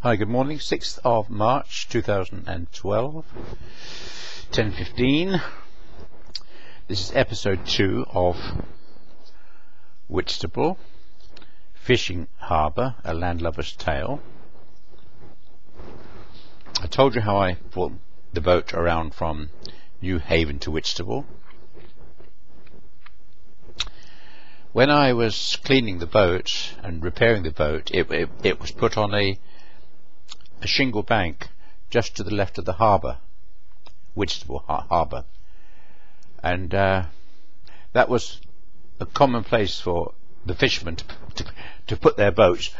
Hi, good morning. 6th of March 2012, 10:15. This is episode 2 of Whitstable, Fishing Harbour, a landlubber's tale. I told you how I brought the boat around from New Haven to Whitstable. When I was cleaning the boat and repairing the boat, it was put on a shingle bank just to the left of the harbour, Whitstable Harbour, and that was a common place for the fishermen to put their boats.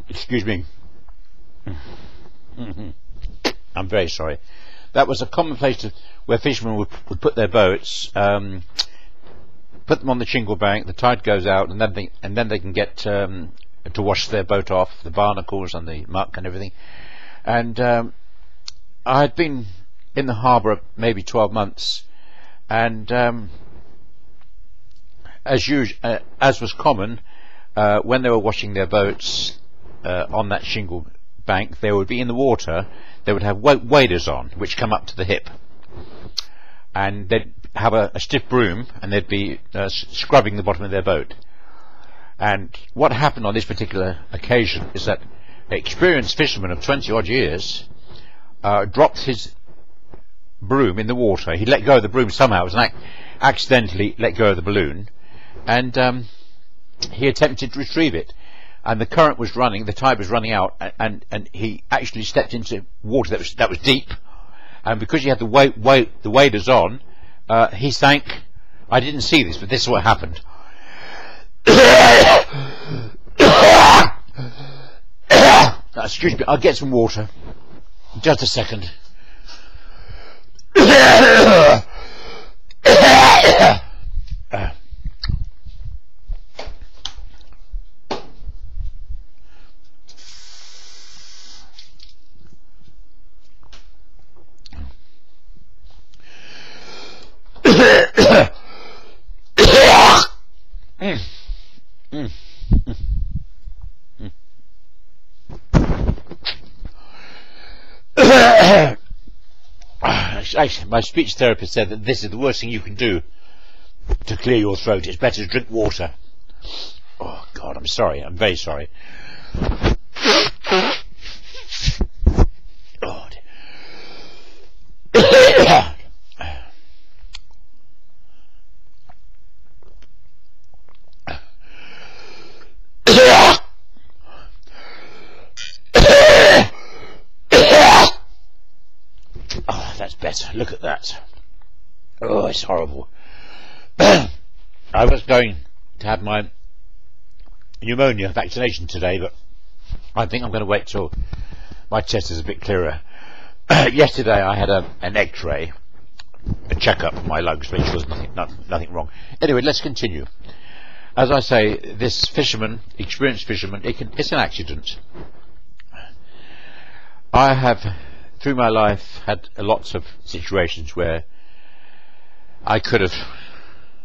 Excuse me. I'm very sorry. That was a common place where fishermen would put their boats, put them on the shingle bank. The tide goes out, and then they can get to wash their boat off, the barnacles and the muck and everything. And I had been in the harbour maybe 12 months, and as was common, when they were washing their boats on that shingle bank, they would be in the water. They would have waders on, which come up to the hip, and they'd have a stiff broom, and they'd be scrubbing the bottom of their boat. And what happened on this particular occasion is that an experienced fisherman of 20 odd years dropped his broom in the water. He let go of the broom somehow. It was accidentally let go of the balloon, and he attempted to retrieve it, and the current was running, the tide was running out, and he actually stepped into water that was deep, and because he had the waders on, he sank. I didn't see this, but this is what happened. Excuse me, I'll get some water. Just a second. Actually, my speech therapist said that this is the worst thing you can do to clear your throat. It's better to drink water. Oh God, I'm sorry. I'm very sorry. Oh, oh, that's better. Look at that. Oh, it's horrible. I was going to have my pneumonia vaccination today, but I think I'm going to wait till my chest is a bit clearer. Yesterday I had an x-ray, a check-up of my lungs, which was nothing wrong. Anyway, let's continue. As I say, this fisherman, experienced fisherman, it's an accident. I have, through my life, had lots of situations where I could have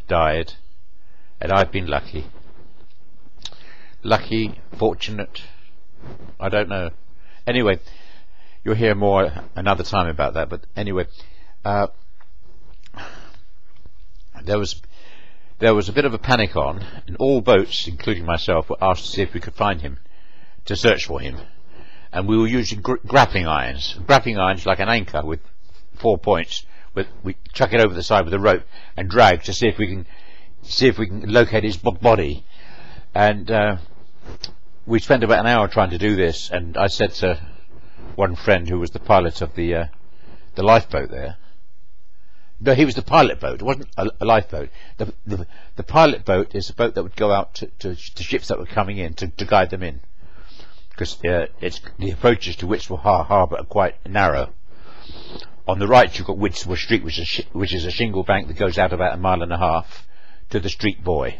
died, and I've been lucky. Lucky, fortunate, I don't know. Anyway, you'll hear more another time about that, but anyway, there was a bit of a panic on, and all boats, including myself, were asked to see if we could find him, to search for him. And we were using grappling irons like an anchor with 4 points. We chuck it over the side with a rope and drag to see if we can locate his body. And we spent about an hour trying to do this. And I said to one friend who was the pilot of the lifeboat there. No, he was the pilot boat. It wasn't a lifeboat. The pilot boat is a boat that would go out to ships that were coming in to guide them in. Because the approaches to Whitstable Harbour are quite narrow. On the right you've got Whitstable Street, which is a shingle bank that goes out about 1.5 miles to the Street Buoy.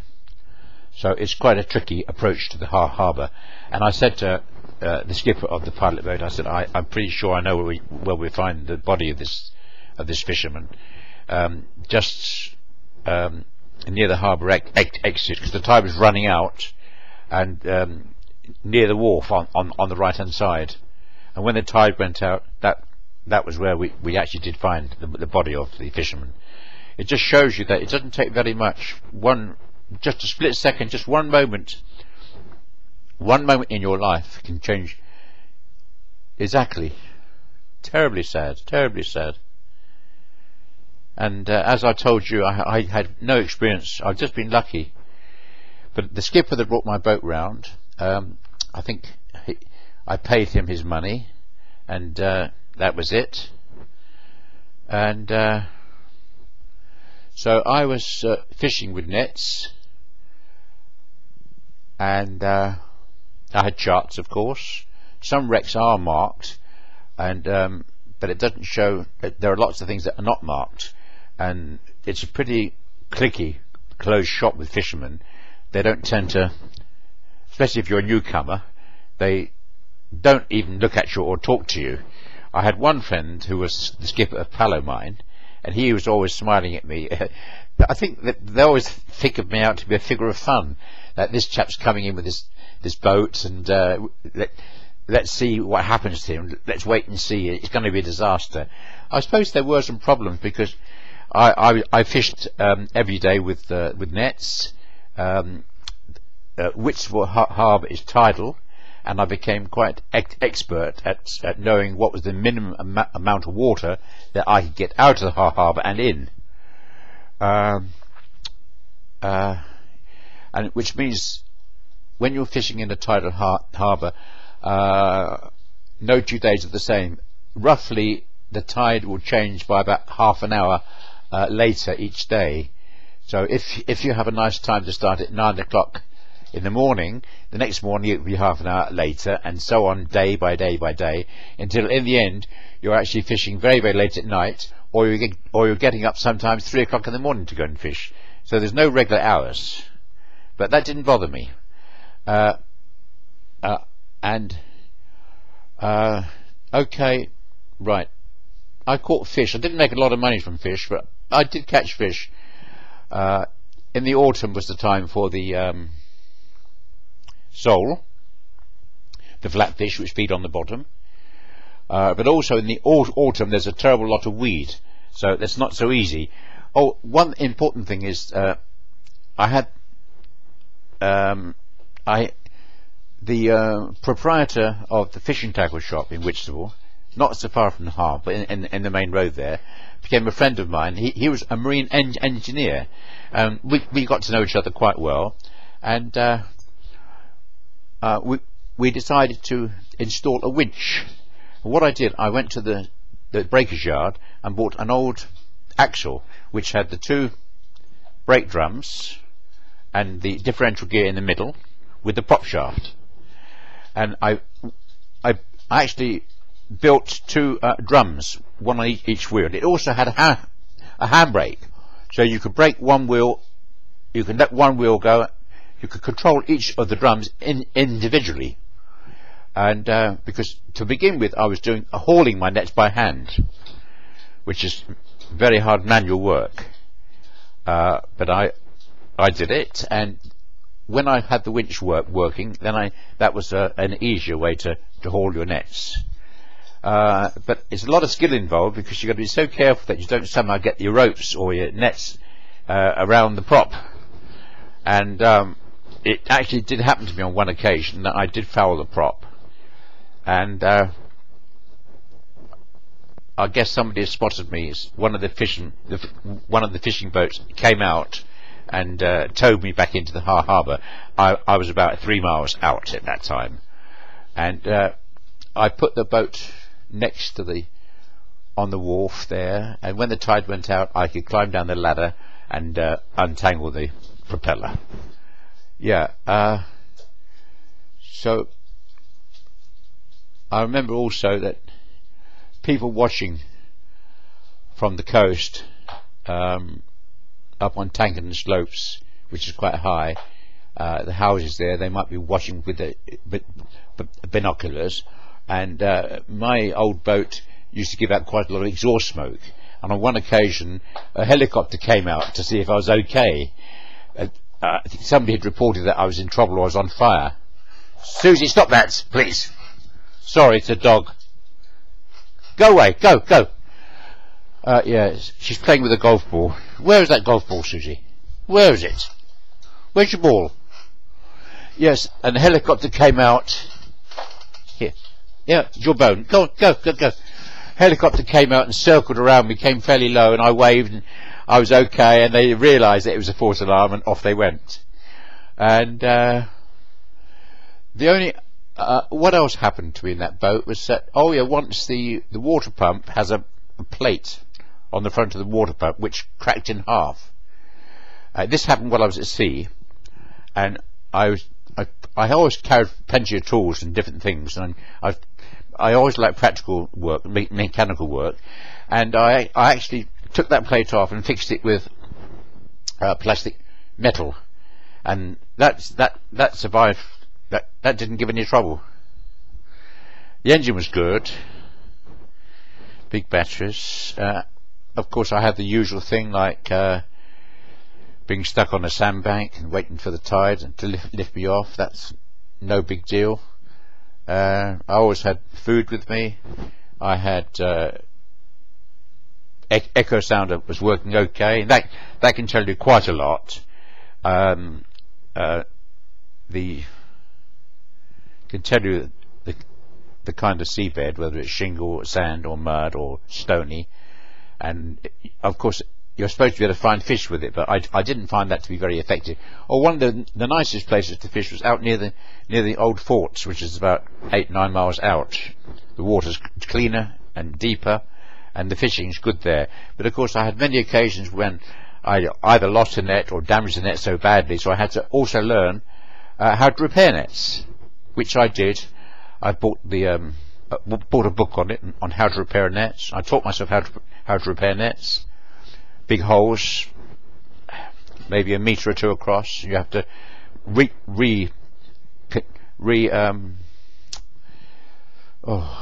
So it's quite a tricky approach to the harbour. And I said to the skipper of the pilot boat, I said, I'm pretty sure I know where we find the body of this fisherman. Just near the harbour exit, because the tide was running out, and near the wharf on the right hand side. And when the tide went out, that was where we actually did find the body of the fisherman. It just shows you that it doesn't take very much, just a split second, just one moment in your life can change. Exactly. Terribly sad, terribly sad. And as I told you, I had no experience. I've just been lucky. But the skipper that brought my boat round, I think I paid him his money, and that was it. And so I was fishing with nets, and I had charts, of course. Some wrecks are marked, and but it doesn't show. There are lots of things that are not marked, and it's a pretty cliquey, closed shop with fishermen. They don't tend to, especially if you're a newcomer, they don't even look at you or talk to you. I had one friend who was the skipper of Palomine, and he was always smiling at me. I think that they always think of me out to be a figure of fun, that this chap's coming in with this boat, and let's see what happens to him. Let's wait and see. It's going to be a disaster. I suppose there were some problems because I fished every day with nets. Whitstable Harbour is tidal, and I became quite expert at knowing what was the minimum amount of water that I could get out of the harbour and in, and which means when you're fishing in a tidal harbour, no 2 days are the same. Roughly the tide will change by about half an hour later each day. So if you have a nice time to start at 9 o'clock in the morning, the next morning it will be half an hour later, and so on, day by day by day, until in the end you're actually fishing very, very late at night, or you're getting up sometimes 3 o'clock in the morning to go and fish. So there's no regular hours, but that didn't bother me. Okay, right. I caught fish. I didn't make a lot of money from fish, but I did catch fish. In the autumn was the time for the sole, the flatfish which feed on the bottom, but also in the autumn there's a terrible lot of weed, so that's not so easy. Oh, one important thing is the proprietor of the fishing tackle shop in Whitstable, not so far from the harbour, in the main road there, became a friend of mine. He was a marine engineer. We got to know each other quite well, and we decided to install a winch. And what I did, I went to the breaker's yard and bought an old axle which had the 2 brake drums and the differential gear in the middle with the prop shaft. And I actually built 2 drums, one on each wheel. It also had a handbrake, so you could brake one wheel, you could let one wheel go, you could control each of the drums individually. And because to begin with I was hauling my nets by hand, which is very hard manual work, but I did it, and when I had the winch working, then that was an easier way to haul your nets. But it's a lot of skill involved, because you've got to be so careful that you don't somehow get your ropes or your nets around the prop. And it actually did happen to me on one occasion that I did foul the prop, and I guess somebody has spotted me. One of the fishing boats came out and towed me back into the harbour. I was about 3 miles out at that time, and I put the boat next to on the wharf there, and when the tide went out I could climb down the ladder and untangle the propeller. Yeah, so I remember also that people watching from the coast up on Tankerton Slopes, which is quite high, the houses there, they might be watching with the binoculars, and my old boat used to give out quite a lot of exhaust smoke, and on one occasion a helicopter came out to see if I was okay. I think somebody had reported that I was in trouble or I was on fire, Susie, stop that, please. Sorry, it's a dog. Go away, go. Yeah, she's playing with a golf ball. Where is that golf ball, Susie? Where is it? Where's your ball? Yes, and the helicopter came out. Here. Yeah, it's your bone. Go. Helicopter came out and circled around me, came fairly low, and I waved, and I was okay, and they realised that it was a false alarm, and off they went. And the only what else happened to me in that boat was that, oh yeah, once the water pump has a plate on the front of the water pump which cracked in half. This happened while I was at sea, and I always carried plenty of tools and different things, and I always like practical work, mechanical work, and I actually took that plate off and fixed it with plastic metal, and that survived. That didn't give any trouble. The engine was good, big batteries. Of course, I had the usual thing like being stuck on a sandbank and waiting for the tide to lift me off. That's no big deal. I always had food with me. I had echo sounder was working okay. That can tell you quite a lot. Can tell you the kind of seabed, whether it's shingle, or sand, or mud, or stony, and of course you're supposed to be able to find fish with it, but I didn't find that to be very effective. Or one of the nicest places to fish was out near the old forts, which is about 8-9 miles out. The water's cleaner and deeper, and the fishing's good there. But of course I had many occasions when I either lost a net or damaged the net so badly, so I had to also learn how to repair nets, which I did. I bought a book on it, on how to repair nets. I taught myself how to repair nets. Big holes, maybe a metre or two across. You have to I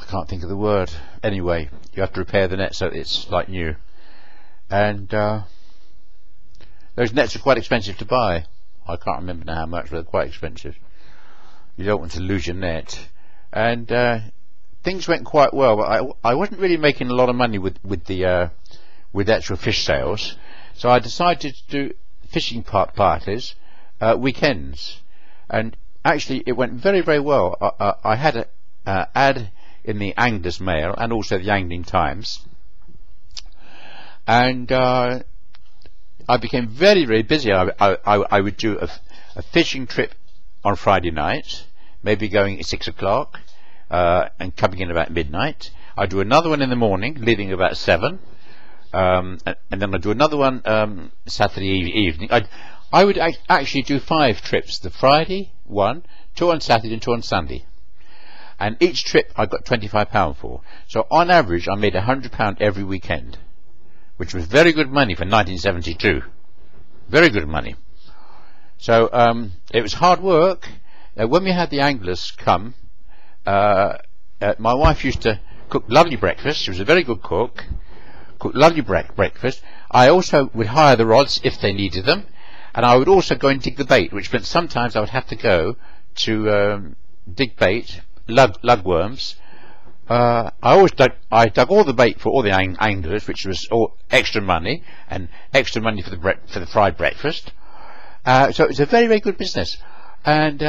can't think of the word. Anyway, you have to repair the net so it's like new. And those nets are quite expensive to buy. I can't remember now how much, but they're quite expensive. You don't want to lose your net. And things went quite well, but I wasn't really making a lot of money with actual fish sales, so I decided to do fishing parties weekends, and actually it went very, very well. I had an ad in the Anglers Mail and also the Angling Times, and I became very, very busy. I would do a fishing trip on Friday night, maybe going at 6 o'clock and coming in about midnight. I'd do another one in the morning, leaving about 7. And then I'd do another one Saturday evening. I would actually do 5 trips: the Friday one, 2 on Saturday and 2 on Sunday. And each trip I got £25 for. So on average I made £100 every weekend, which was very good money for 1972. Very good money. So it was hard work. When we had the anglers come, my wife used to cook lovely breakfast. She was a very good cook. Cooked lovely breakfast. I also would hire the rods if they needed them, and I would also go and dig the bait, which meant sometimes I would have to go to dig bait, lugworms. I dug all the bait for all the anglers, which was all extra money, and extra money for the fried breakfast. So it was a very, very good business, and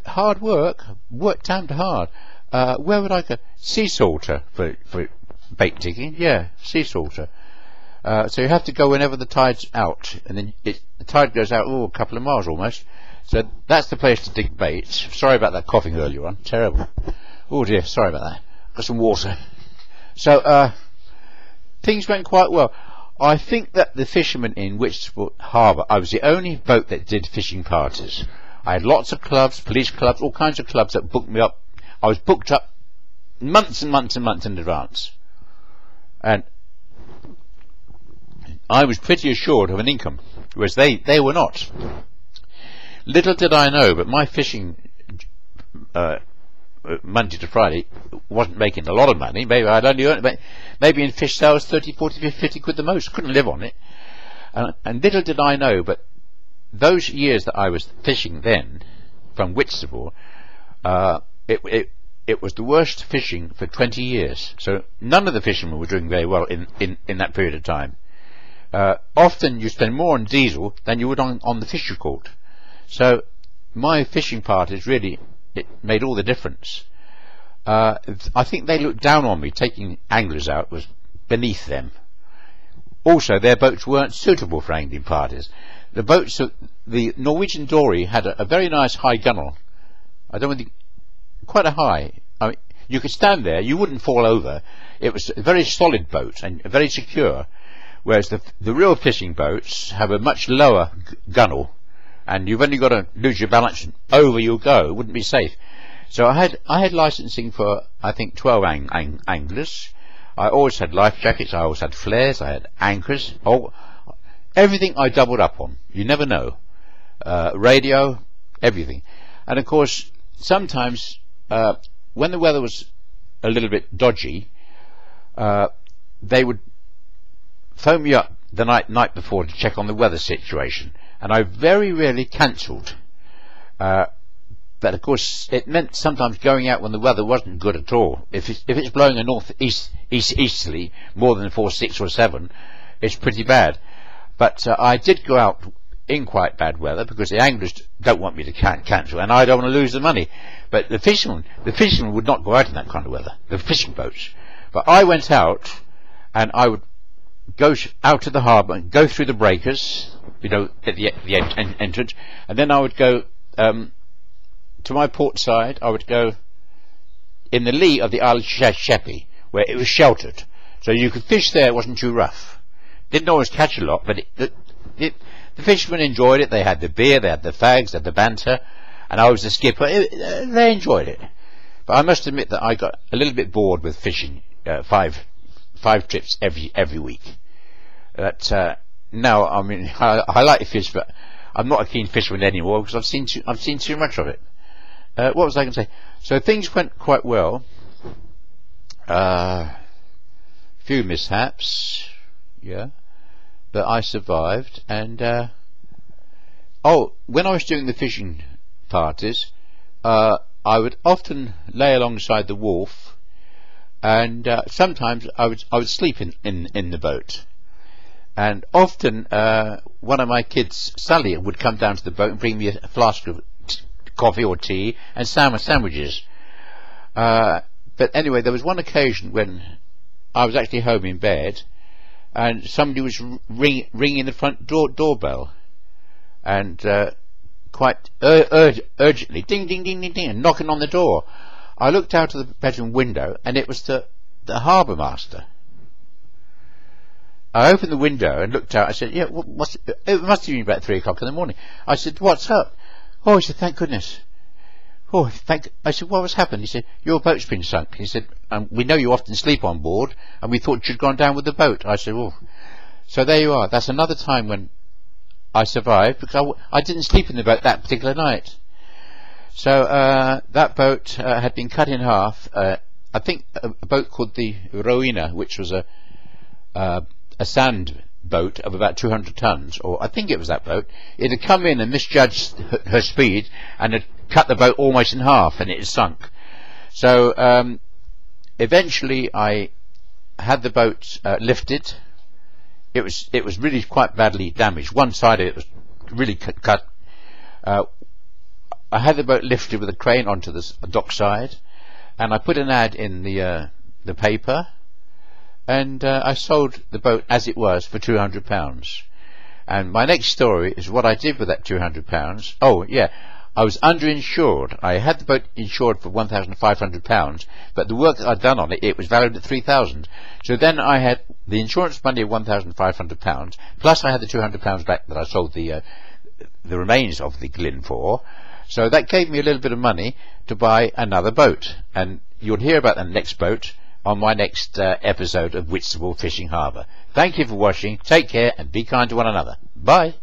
hard work. Worked damned hard. Where would I go? Sea salter for bait digging. Yeah, sea salter. So you have to go whenever the tide's out, and then the tide goes out a couple of miles almost. So that's the place to dig bait. Sorry about that coughing earlier on. Terrible. Oh dear, sorry about that. Got some water. So things went quite well. I think that the fishermen in Whitstable Harbour, I was the only boat that did fishing parties. I had lots of clubs, police clubs, all kinds of clubs that booked me up. I was booked up months and months and months in advance, and I was pretty assured of an income, whereas they were not. Little did I know, but my fishing Monday to Friday wasn't making a lot of money. Maybe I'd only earned maybe in fish sales 30, 40, 50 quid the most. Couldn't live on it. And little did I know, but those years that I was fishing then from Whitstable, it was the worst fishing for 20 years. So none of the fishermen were doing very well in that period of time. Often you spend more on diesel than you would on the fishery court. So my fishing parties really, it made all the difference. I think they looked down on me. Taking anglers out was beneath them. Also, their boats weren't suitable for angling parties. The boats, the Norwegian Dory had a very nice high gunwale. I don't think quite a high. I mean, you could stand there, you wouldn't fall over. It was a very solid boat and very secure. Whereas the real fishing boats have a much lower gunwale, and you've only got to lose your balance and over you go. It wouldn't be safe. So I had licensing for, I think, 12 anglers. I always had life jackets, I always had flares, I had anchors, everything I doubled up on. You never know. Radio, everything. And of course, sometimes when the weather was a little bit dodgy, they would phone me up the night before to check on the weather situation, and I very rarely cancelled. But of course it meant sometimes going out when the weather wasn't good at all. If it's blowing a easterly more than 4, 6 or 7, it's pretty bad. But I did go out in quite bad weather because the anglers don't want me to cancel, and I don't want to lose the money. But the fishermen would not go out in that kind of weather, the fishing boats. But I went out, and I would go out to the harbour and go through the breakers, you know, at the entrance, and then I would go to my port side. I would go in the lee of the Isle of Sheppey, where it was sheltered, so you could fish there. It wasn't too rough. Didn't always catch a lot, but the fishermen enjoyed it. They had the beer, they had the fags, they had the banter, and I was the skipper. They enjoyed it. But I must admit that I got a little bit bored with fishing 5 trips every week. But now, I mean, I like to fish, but I'm not a keen fisherman anymore because I've seen too much of it. What was I going to say? So things went quite well. Few mishaps, yeah, but I survived. And when I was doing the fishing parties, I would often lay alongside the wharf, and sometimes I would sleep in the boat. And often one of my kids, Sally, would come down to the boat and bring me a flask of coffee or tea and sandwiches. But anyway, there was one occasion when I was actually home in bed, and somebody was ringing the front doorbell, and quite urgently, ding ding ding ding ding, and knocking on the door. I looked out of the bedroom window, and it was the harbour master. I opened the window and looked out. I said, "Yeah, it must have been about 3 o'clock in the morning." I said, "What's up?" "Oh," he said, "thank goodness." "Oh, I said, "What has happened?" He said, "Your boat's been sunk." He said, "We know you often sleep on board, and we thought you'd gone down with the boat." I said, "Oh." So there you are. That's another time when I survived, because I didn't sleep in the boat that particular night. So that boat had been cut in half. I think a boat called the Rowena, which was a sand boat of about 200 tons, or I think it was that boat. It had come in and misjudged her speed and had cut the boat almost in half, and it had sunk. So eventually I had the boat lifted. It was really quite badly damaged. One side of it was really cut. I had the boat lifted with a crane onto the dock side, and I put an ad in the paper, and I sold the boat as it was for £200. And my next story is what I did with that £200. Oh yeah, I was underinsured. I had the boat insured for £1,500, but the work that I'd done on it, it was valued at £3,000. So then I had the insurance money of £1,500, plus I had the £200 back that I sold the remains of the Glynn for. So that gave me a little bit of money to buy another boat, and you'll hear about the next boat on my next episode of Whitstable Fishing Harbour. Thank you for watching. Take care and be kind to one another. Bye.